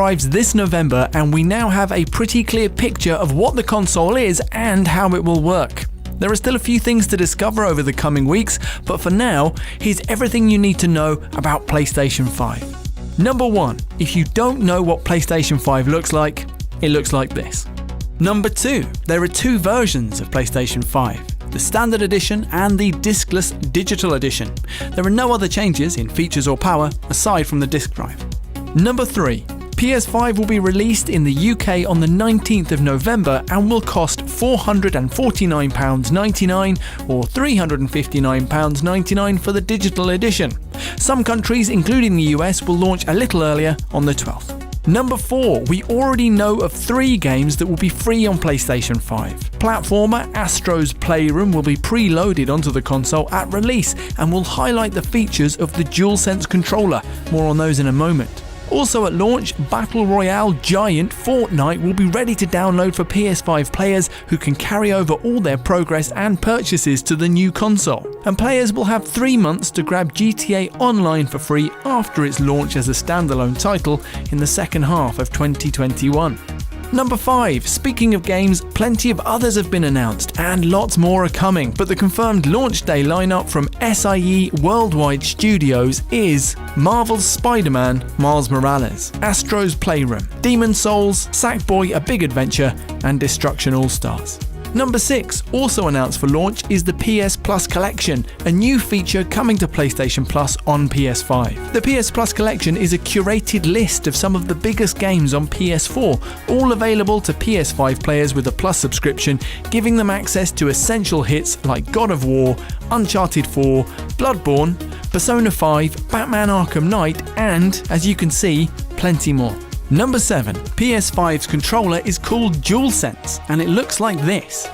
arrives this November, and we now have a pretty clear picture of what the console is and how it will work. There are still a few things to discover over the coming weeks, but for now, here's everything you need to know about PlayStation 5. Number 1. If you don't know what PlayStation 5 looks like, it looks like this. Number 2. There are two versions of PlayStation 5, the Standard Edition and the discless Digital Edition. There are no other changes in features or power aside from the disc drive. Number 3. PS5 will be released in the UK on the 19th of November and will cost £449.99 or £359.99 for the digital edition. Some countries, including the US, will launch a little earlier on the 12th. Number 4. We already know of 3 games that will be free on PlayStation 5. Platformer Astro's Playroom will be preloaded onto the console at release and will highlight the features of the DualSense controller. More on those in a moment. Also at launch, Battle Royale giant Fortnite will be ready to download for PS5 players who can carry over all their progress and purchases to the new console. And players will have 3 months to grab GTA Online for free after its launch as a standalone title in the second half of 2021. Number 5. Speaking of games, plenty of others have been announced and lots more are coming, but the confirmed launch day lineup from SIE Worldwide Studios is Marvel's Spider-Man Miles Morales, Astro's Playroom, Demon's Souls, Sackboy: A Big Adventure, and Destruction All-Stars. Number 6, also announced for launch, is the PS Plus Collection, a new feature coming to PlayStation Plus on PS5. The PS Plus Collection is a curated list of some of the biggest games on PS4, all available to PS5 players with a Plus subscription, giving them access to essential hits like God of War, Uncharted 4, Bloodborne, Persona 5, Batman Arkham Knight, and, as you can see, plenty more. Number 7. PS5's controller is called DualSense, and it looks like this.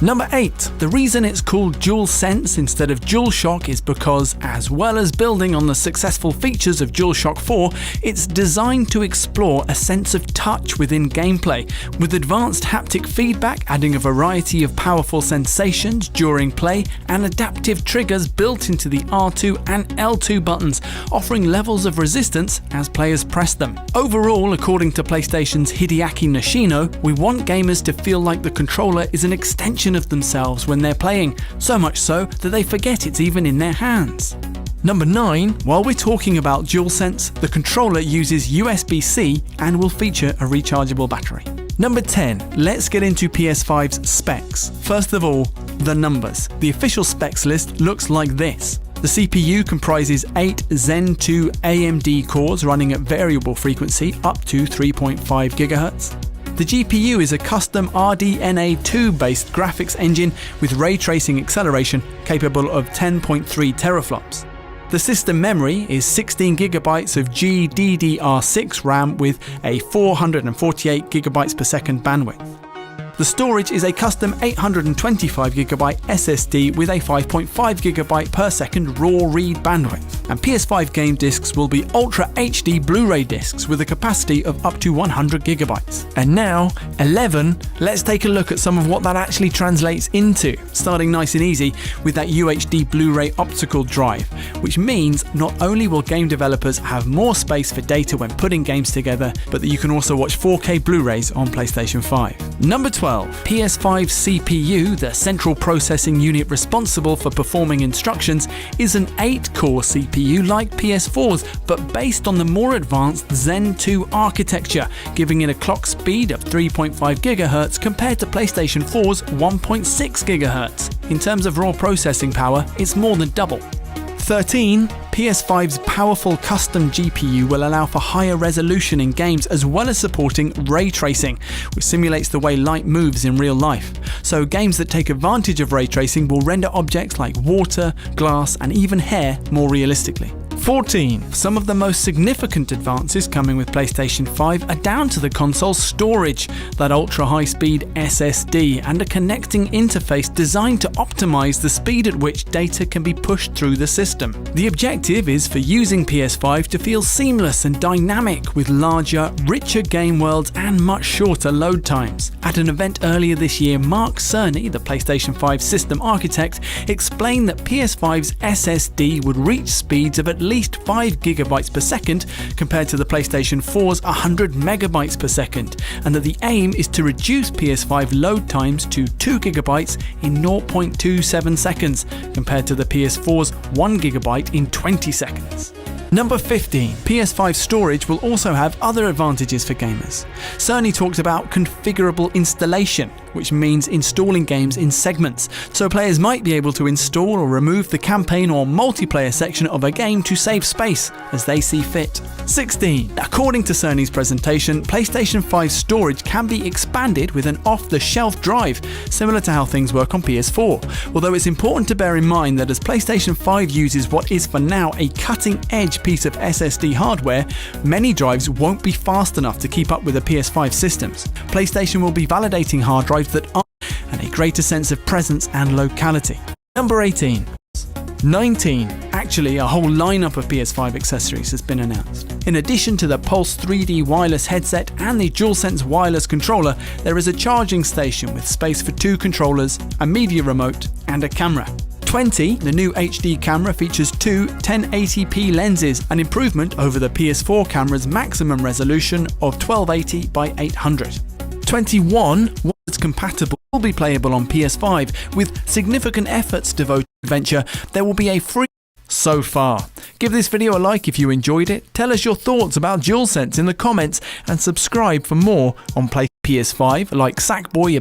Number 8. The reason it's called DualSense instead of DualShock is because, as well as building on the successful features of DualShock 4, it's designed to explore a sense of touch within gameplay, with advanced haptic feedback adding a variety of powerful sensations during play and adaptive triggers built into the R2 and L2 buttons, offering levels of resistance as players press them. Overall, according to PlayStation's Hideaki Nishino, we want gamers to feel like the controller is an extension of themselves when they're playing, so much so that they forget it's even in their hands. Number 9. While we're talking about DualSense, the controller uses USB-C and will feature a rechargeable battery. Number 10. Let's get into PS5's specs. First of all, the numbers. The official specs list looks like this. The CPU comprises 8 Zen 2 AMD cores running at variable frequency up to 3.5 GHz. The GPU is a custom RDNA 2-based graphics engine with ray tracing acceleration capable of 10.3 teraflops. The system memory is 16GB of GDDR6 RAM with a 448GB per second bandwidth. The storage is a custom 825GB SSD with a 5.5GB per second raw read bandwidth. And PS5 game discs will be Ultra HD Blu-ray discs with a capacity of up to 100GB. And now, 11, let's take a look at some of what that actually translates into, starting nice and easy with that UHD Blu-ray optical drive, which means not only will game developers have more space for data when putting games together, but that you can also watch 4K Blu-rays on PlayStation 5. Number 12. PS5 CPU, the central processing unit responsible for performing instructions, is an 8-core CPU like PS4's, but based on the more advanced Zen 2 architecture, giving it a clock speed of 3.5 GHz compared to PlayStation 4's 1.6 GHz. In terms of raw processing power, it's more than double. 13. PS5's powerful custom GPU will allow for higher resolution in games as well as supporting ray tracing, which simulates the way light moves in real life. So games that take advantage of ray tracing will render objects like water, glass, and even hair more realistically. 14. Some of the most significant advances coming with PlayStation 5 are down to the console's storage, that ultra-high-speed SSD, and a connecting interface designed to optimize the speed at which data can be pushed through the system. The objective is for using PS5 to feel seamless and dynamic with larger, richer game worlds and much shorter load times. At an event earlier this year, Mark Cerny, the PlayStation 5 system architect, explained that PS5's SSD would reach speeds of at least least 5 gigabytes per second compared to the PlayStation 4's 100 megabytes per second, and that the aim is to reduce PS5 load times to 2 gigabytes in 0.27 seconds compared to the PS4's 1 gigabyte in 20 seconds. Number 15. PS5 storage will also have other advantages for gamers. Cerny talked about configurable installation, which means installing games in segments, so players might be able to install or remove the campaign or multiplayer section of a game to save space as they see fit. 16. According to Cerny's presentation, PlayStation 5 storage can be expanded with an off-the-shelf drive, similar to how things work on PS4, although it's important to bear in mind that as PlayStation 5 uses what is for now a cutting-edge piece of SSD hardware, many drives won't be fast enough to keep up with the PS5 systems. PlayStation will be validating hard drives that are and a greater sense of presence and locality. Number 18. 19. Actually, a whole lineup of PS5 accessories has been announced. In addition to the Pulse 3D wireless headset and the DualSense wireless controller, there is a charging station with space for 2 controllers, a media remote, and a camera. 20. The new HD camera features 2 1080p lenses, an improvement over the PS4 camera's maximum resolution of 1280 by 800. 21. Once compatible, will be playable on PS5 with significant efforts devoted to adventure. There will be a free so far. Give this video a like if you enjoyed it, tell us your thoughts about DualSense in the comments, and subscribe for more on PS5 like Sackboy.